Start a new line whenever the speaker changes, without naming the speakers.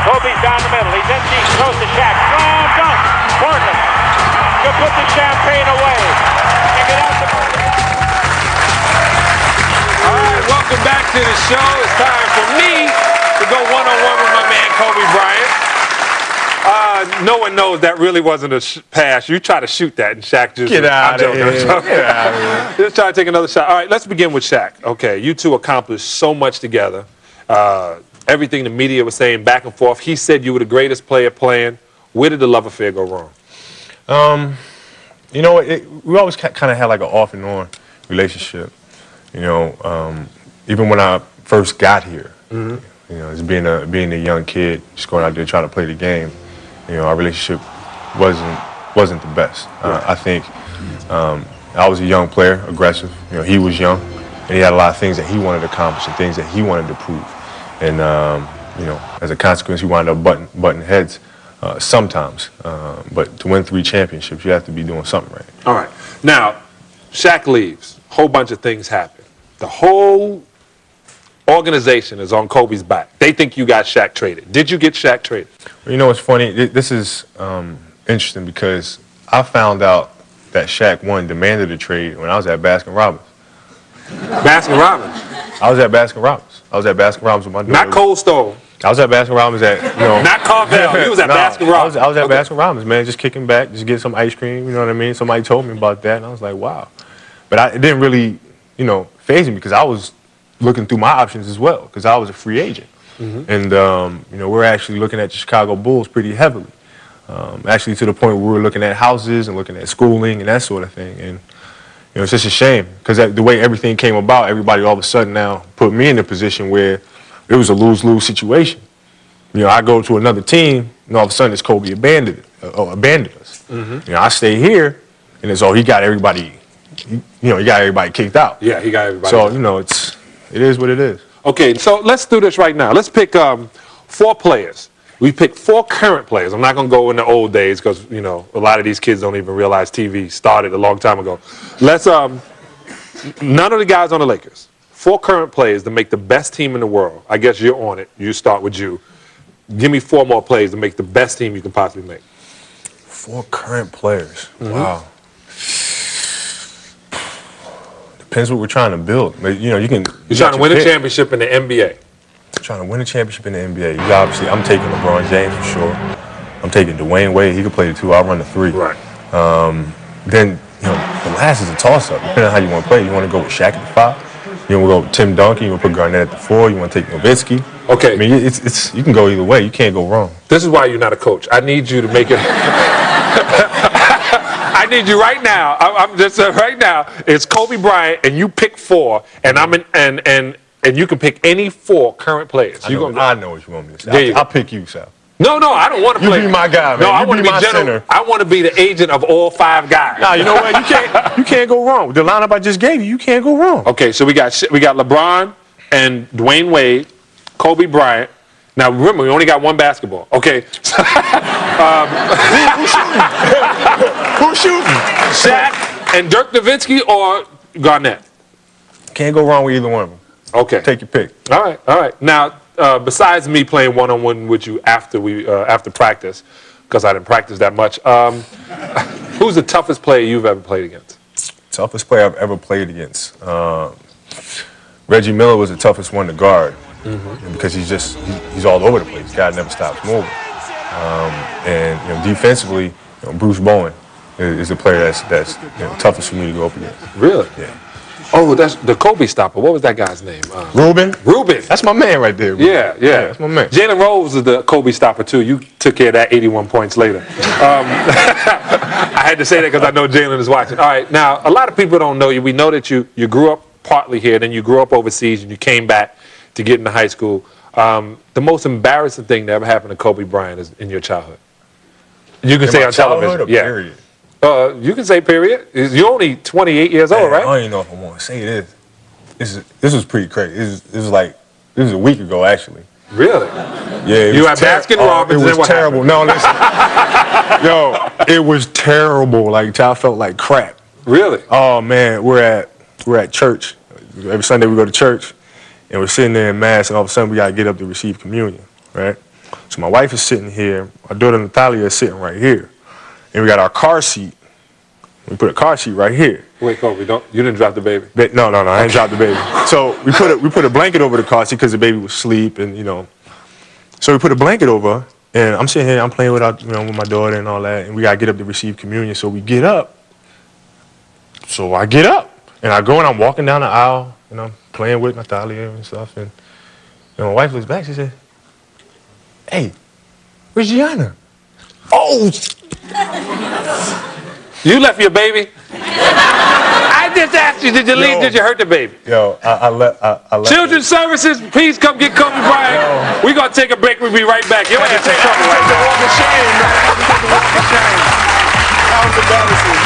Kobe's down the middle. He's in deep. Throws to Shaq. Slam dunk. Portland to put the champagne away. And get out the ball.
All right, welcome back to the show. It's time for me to go one-on-one with my man Kobe Bryant. No one knows that really wasn't a pass. You try to shoot that, and Shaq just...
Get out of here. Get out of here.
Just try to take another shot. All right, let's begin with Shaq. Okay, you two accomplished so much together. Everything the media was saying back and forth. He said you were the greatest player playing. Where did the love affair go wrong?
You know, we always kind of had like an off and on relationship. You know, even when I first got here, you know, as being a young kid, just going out there trying to play the game, you know, our relationship wasn't the best. I think I was a young player, aggressive. You know, he was young, and he had a lot of things that he wanted to accomplish and things that he wanted to prove. And you know, as a consequence, we wound up butting heads sometimes. But to win 3 championships, you have to be doing something right.
All right. Now, Shaq leaves. A whole bunch of things happen. The whole organization is on Kobe's back. They think you got Shaq traded. Did you get Shaq traded?
Well, you know, it's funny. This is interesting because I found out that Shaq, one, demanded a trade when I was at Baskin-Robbins.
Baskin-Robbins?
I was at Baskin-Robbins. I was at Baskin-Robbins with my daughter.
Not Cold Stone.
I was at Baskin-Robbins you know.
Not Carvel. You was at Baskin-Robbins.
I was at Baskin-Robbins, man, just kicking back, just getting some ice cream, you know what I mean? Somebody told me about that, and I was like, wow. But it didn't really, you know, faze me because I was looking through my options as well because I was a free agent. And, you know, we're actually looking at the Chicago Bulls pretty heavily, actually to the point where we were looking at houses and looking at schooling and that sort of thing. And, you know, it's just a shame because the way everything came about, everybody all of a sudden now put me in a position where it was a lose-lose situation. You know, I go to another team, and all of a sudden it's Kobe abandoned us. You know, I stay here, and it's he got everybody, you know, he got everybody kicked out.
Yeah, he got everybody.
So, you know, it is what it is.
Okay, so let's do this right now. Let's pick 4 players. We picked 4 current players. I'm not going to go in the old days because, you know, a lot of these kids don't even realize TV started a long time ago. Let's, none of the guys on the Lakers. 4 current players to make the best team in the world. I guess you're on it. You start with you. Give me 4 more players to make the best team you can possibly make.
4 current players. Wow. Depends what we're trying to build. You know, you're
trying to win a championship in the NBA.
Trying to win a championship in the NBA. Obviously, I'm taking LeBron James for sure. I'm taking Dwayne Wade. He could play the 2. I'll run the 3.
Right.
Then, you know, the last is a toss-up. Depending on how you want to play. You want to go with Shaq at the 5. You want to go with Tim Duncan. You want to put Garnett at the 4. You want to take Nowitzki.
Okay.
I mean, it's you can go either way. You can't go wrong.
This is why you're not a coach. I need you to make it. I need you right now. I'm just right now. It's Kobe Bryant, and you pick 4, and and you can pick any 4 current players.
I know what you want me to say. I'll pick you, Sal.
No, I don't want to play.
You be my guy, man.
No, I
want to
be center. I want to be the agent of all 5 guys.
Nah, you know what? You can't go wrong. The lineup I just gave you can't go wrong.
Okay, so we got LeBron and Dwayne Wade, Kobe Bryant. Now remember, we only got 1 basketball. Okay.
Who's shooting?
Shaq and Dirk Nowitzki or Garnett?
Can't go wrong with either one of them. Okay. Take your pick.
All right. Now, besides me playing one-on-one with you after practice, because I didn't practice that much, who's the toughest player you've ever played against?
Toughest player I've ever played against. Reggie Miller was the toughest one to guard because he's all over the place. God never stops moving. And you know, defensively, you know, Bruce Bowen is the player that's you know, toughest for me to go up against.
Really?
Yeah.
Oh, that's the Kobe stopper. What was that guy's name?
Ruben.
That's
my man right there.
Yeah.
That's my man.
Jalen Rose is the Kobe stopper, too. You took care of that 81 points later. I had to say that because I know Jalen is watching. All right. Now, a lot of people don't know you. We know that you grew up partly here, then you grew up overseas, and you came back to get into high school. The most embarrassing thing that ever happened to Kobe Bryant is in your childhood. You can say on television.
Period?
You can say period. You're only 28 years old, right?
I don't even know if I want to say this. This was pretty crazy. This was a week ago, actually.
Really?
Yeah.
You had Baskin-Robbins.
It was terrible. No, listen. Yo, it was terrible. Like, I felt like crap.
Really?
Oh man, we're at church. Every Sunday we go to church, and we're sitting there in mass, and all of a sudden we gotta get up to receive communion, right? So my wife is sitting here, my daughter Natalia is sitting right here. And we got our car seat. We put a car seat right here.
Wait, Kobe, you didn't drop the baby.
No, I didn't drop the baby. So we put a blanket over the car seat because the baby was asleep, and you know. So we put a blanket over, and I'm sitting here, I'm playing with with my daughter and all that, and we gotta get up to receive communion. So we get up. So I get up, and I go and I'm walking down the aisle, and I'm playing with Natalia and stuff, and my wife looks back. She said, "Hey, where's Gianna?" Oh.
You left your baby? I just asked you, did you leave? Did you hurt the baby?
Yo, I left.
Children's Services, please come get Kobe Bryant. We're going to take a break. We'll be right back. Your ass ain't coming right back.
That was embarrassing.